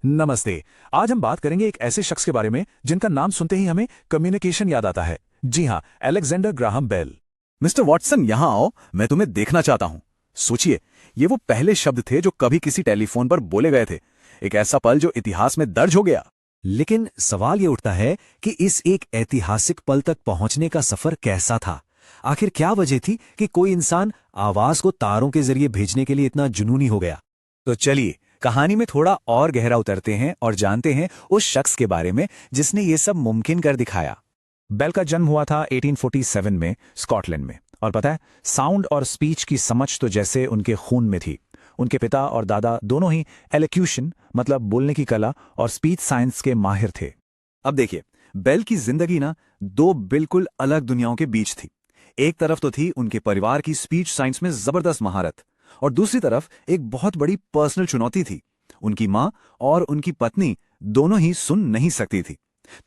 नमस्ते। आज हम बात करेंगे एक ऐसे शख्स के बारे में जिनका नाम सुनते ही हमें कम्युनिकेशन याद आता है। जी हाँ, Alexander Graham Bell. Mister Watson, यहां आओ, मैं तुम्हें देखना चाहता हूं। सोचिए, ये वो पहले शब्द थे जो कभी किसी टेलीफोन पर बोले गए थे। एक ऐसा पल जो इतिहास में दर्ज हो गया। लेकिन सवाल ये उठता है कि इस एक ऐतिहासिक पल तक पहुंचने का सफर कैसा था। आखिर क्या वजह थी कि कोई इंसान आवाज को तारों के जरिए भेजने के लिए इतना जुनूनी हो गया। तो चलिए कहानी में थोड़ा और गहरा उतरते हैं और जानते हैं उस शख्स के बारे में जिसने ये सब मुमकिन कर दिखाया। बेल का जन्म हुआ था 1847 में स्कॉटलैंड में। और पता है, साउंड और स्पीच की समझ तो जैसे उनके खून में थी। उनके पिता और दादा दोनों ही एलोक्यूशन मतलब बोलने की कला और स्पीच साइंस के माहिर थे। अब देखिए, बेल की जिंदगी ना दो बिल्कुल अलग दुनियाओं के बीच थी। एक तरफ तो थी उनके परिवार की स्पीच साइंस में जबरदस्त महारत, और दूसरी तरफ एक बहुत बड़ी पर्सनल चुनौती थी। उनकी माँ और उनकी पत्नी दोनों ही सुन नहीं सकती थी।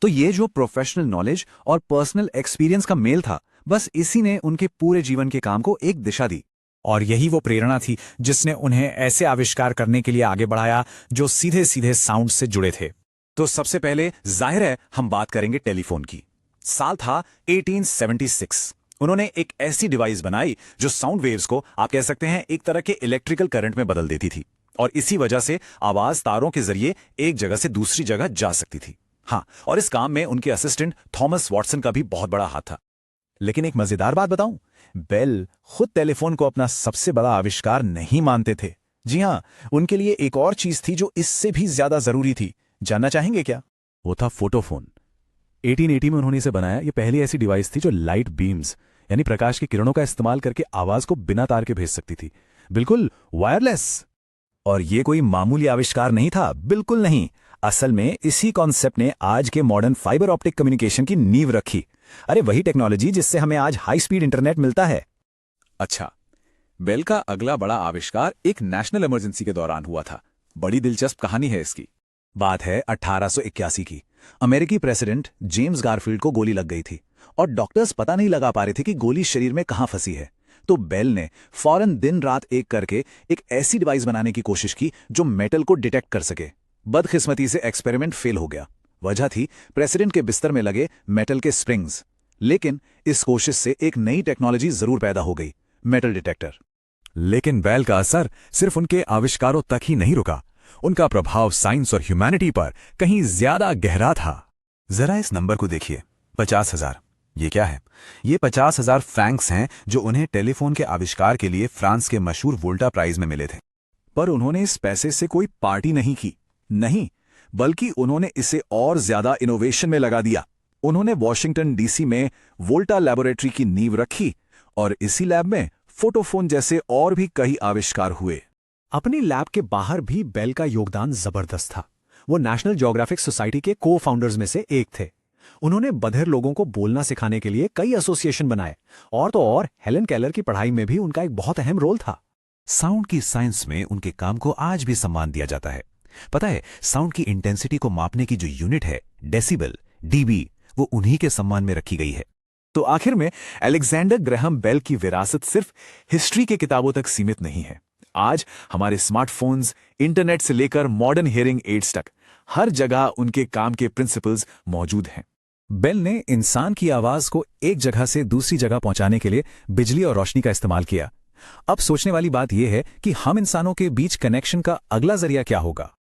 तो ये जो प्रोफेशनल नॉलेज और पर्सनल एक्सपीरियंस का मेल था, बस इसी ने उनके पूरे जीवन के काम को एक दिशा दी। और यही वो प्रेरणा थी जिसने उन्हें ऐसे आविष्कार करने के लिए आगे बढ़ाया जो सीधे सीधे साउंड से जुड़े थे। तो सबसे पहले जाहिर है हम बात करेंगे टेलीफोन की। साल था 1876। उन्होंने एक ऐसी डिवाइस बनाई जो साउंड वेव्स को आप कह सकते हैं एक तरह के इलेक्ट्रिकल करंट में बदल देती थी, और इसी वजह से आवाज तारों के जरिए एक जगह से दूसरी जगह जा सकती थी। हाँ, और इस काम में उनके असिस्टेंट थॉमस वॉटसन का भी बहुत बड़ा हाथ था। लेकिन एक मजेदार बात बताऊं, बेल खुद टेलीफोन को अपना सबसे बड़ा आविष्कार नहीं मानते थे। जी हाँ, उनके लिए एक और चीज थी जो इससे भी ज्यादा जरूरी थी। जानना चाहेंगे क्या? वो था फोटोफोन। 1880 में उन्होंने इसे बनाया। ये पहली ऐसी डिवाइस थी जो लाइट बीम्स यानी प्रकाश की किरणों का इस्तेमाल करके आवाज को बिना तार के भेज सकती थी, बिल्कुल वायरलेस। और ये कोई मामूली आविष्कार नहीं था, बिल्कुल नहीं। असल में इसी कॉन्सेप्ट ने आज के मॉडर्न फाइबर ऑप्टिक कम्युनिकेशन की नींव रखी। अरे वही टेक्नोलॉजी जिससे हमें आज हाई स्पीड इंटरनेट मिलता है। अच्छा, बेल का अगला बड़ा आविष्कार एक नेशनल इमरजेंसी के दौरान हुआ था। बड़ी दिलचस्प कहानी है इसकी। बात है 1881 की। अमेरिकी प्रेसिडेंट जेम्स गारफील्ड को गोली लग गई थी और डॉक्टर्स पता नहीं लगा पा रहे थे कि गोली शरीर में कहां फंसी है। तो बेल ने फौरन दिन रात एक करके एक ऐसी डिवाइस बनाने की कोशिश की जो मेटल को डिटेक्ट कर सके। बदकिस्मती से एक्सपेरिमेंट फेल हो गया। वजह थी प्रेसिडेंट के बिस्तर में लगे मेटल के स्प्रिंग्स। लेकिन इस कोशिश से एक नई टेक्नोलॉजी जरूर पैदा हो गई, मेटल डिटेक्टर। लेकिन बेल का असर सिर्फ उनके आविष्कारों तक ही नहीं रुका। उनका प्रभाव साइंस और ह्यूमैनिटी पर कहीं ज्यादा गहरा था। जरा इस नंबर को देखिए, 50,000। ये क्या है? ये 50,000 फ्रैंक्स हैं जो उन्हें टेलीफोन के आविष्कार के लिए फ्रांस के मशहूर वोल्टा प्राइज में मिले थे। पर उन्होंने इस पैसे से कोई पार्टी नहीं की, नहीं, बल्कि उन्होंने इसे और ज्यादा इनोवेशन में लगा दिया। उन्होंने वॉशिंगटन डीसी में वोल्टा लैबोरेटरी की नींव रखी और इसी लैब में फोटोफोन जैसे और भी कई आविष्कार हुए। अपनी लैब के बाहर भी बेल का योगदान जबरदस्त था। वो नेशनल ज्योग्राफिक सोसाइटी के को फाउंडर्स में से एक थे। उन्होंने बधिर लोगों को बोलना सिखाने के लिए कई एसोसिएशन बनाए, और तो और हेलन केलर की पढ़ाई में भी उनका एक बहुत अहम रोल था। साउंड की साइंस में उनके काम को आज भी सम्मान दिया जाता है। पता है, साउंड की इंटेंसिटी को मापने की जो यूनिट है, डेसिबल, डीबी, वो उन्हीं के सम्मान में रखी गई है। तो आखिर में अलेक्जेंडर ग्राहम बेल की विरासत सिर्फ हिस्ट्री के किताबों तक सीमित नहीं है। आज हमारे स्मार्टफोन्स, इंटरनेट से लेकर मॉडर्न हियरिंग एड्स तक हर जगह उनके काम के प्रिंसिपल्स मौजूद हैं। बेल ने इंसान की आवाज को एक जगह से दूसरी जगह पहुंचाने के लिए बिजली और रोशनी का इस्तेमाल किया। अब सोचने वाली बात यह है कि हम इंसानों के बीच कनेक्शन का अगला जरिया क्या होगा।